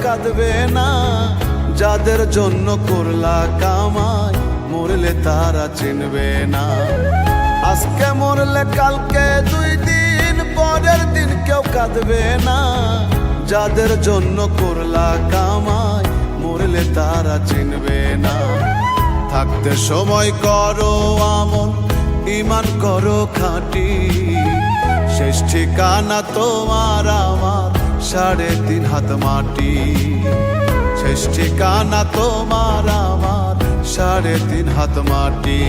কাঁদবে না, যাদের জন্য করলা কামাই মরলে তারা চিনবে না। আজকে মরলে কালকে 2 দিন, পরের দিন কেউ কাঁদবে না, যাদের জন্য করলা কামাই মরলে তারা চিনবে না। থাকতে সময় করো আমল, ঈমান করো খাঁটি, শেষ ঠিকানা তোমার আমার 3.5 হাত মাটি। শেষ ঠিকানা তোমার আমার 3.5 হাত মাটি।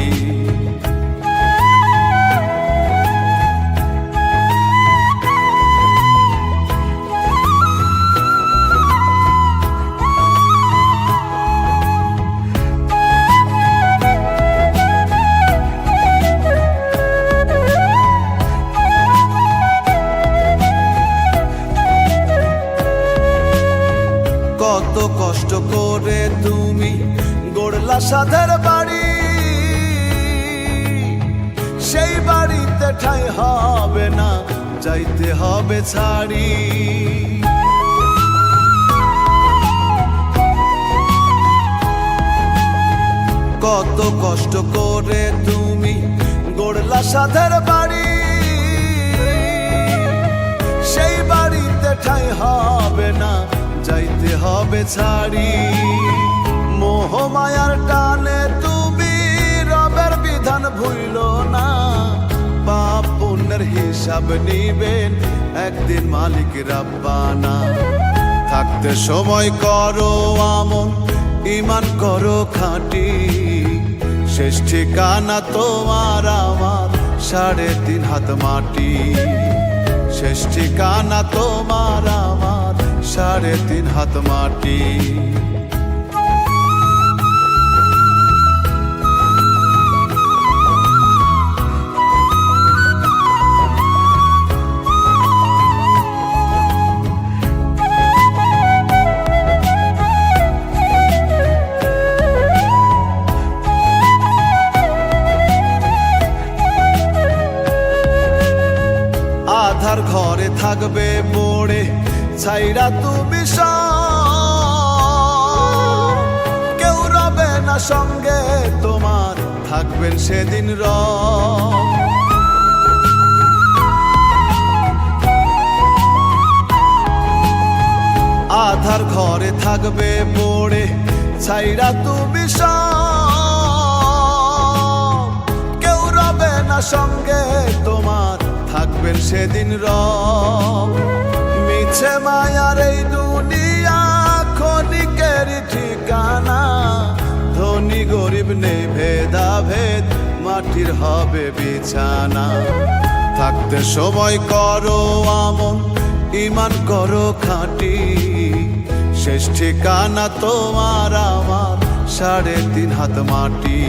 কত কষ্ট করে তুমি গড়লা সাধের বাড়ি, সেই বাড়িতে ঠাঁই হবে না, যাইতে হবে ছাড়ি। কত কষ্ট করে তুমি গড়লা সাধের বাড়ি, সেই বাড়িতে ঠাঁই হবে না, যাইতে হবে ছাড়ি। মোহ মায়ার টানে তুমি রবের বিধান ভুইলো না, পাপ পুণ্যের হিসাব নিবেন একদিন মালিক রাব্বানা। থাকতে সময় করো আমল, ঈমান করো খাঁটি, শেষ ঠিকানা তোমার আমার 3.5 হাত মাটি। শেষ ঠিকানা তোমার আমার 3.5 হাত মাটি। আধার ঘরে থাকবে পড়ে ছাইরা তুমি সব, কেউ রবে না সঙ্গে তোমার, থাকবেন সেদিন রব। আধার ঘরে থাকবে পড়ে ছাইরা তুমি সব, কেউ রবে না সঙ্গে তোমার, থাকবেন সেদিন রব। মিছে মায়ার এই দুনিয়া ক্ষণিকের ঠিকানা, ধনী গরিব নেই ভেদাভেদ, মাটির হবে বিছানা। থাকতে সময় করো আমল, ঈমান করো খাঁটি, শেষ ঠিকানা তোমার আমার 3.5 হাত মাটি।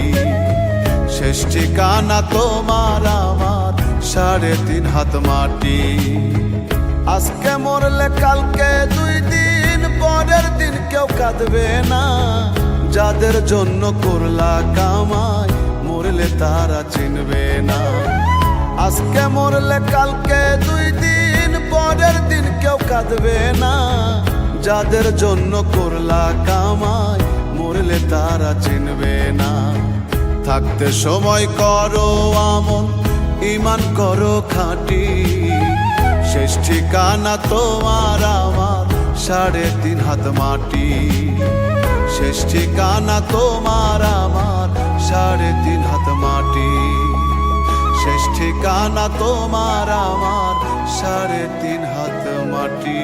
শেষ ঠিকানা তোমার আমার 3.5 হাত মাটি। আজকে মরলে কালকে 2 দিন, পরের দিন কেউ কাঁদবে না, যাদের জন্য করলা কামাই মরলে তারা চিনবে না। আজকে মরলে কালকে 2 দিন, পরের দিন কেউ কাঁদবে না, যাদের জন্য করলা কামাই মরলে তারা চিনবে না। থাকতে সময় করো আমল, ঈমান করো খাঁটি, শেষ ঠিকানা তোমার আমার 3.5 হাত মাটি। শেষ ঠিকানা তোমার আমার 3.5 হাত মাটি। শেষ ঠিকানা তোমার আমার 3.5 হাত মাটি।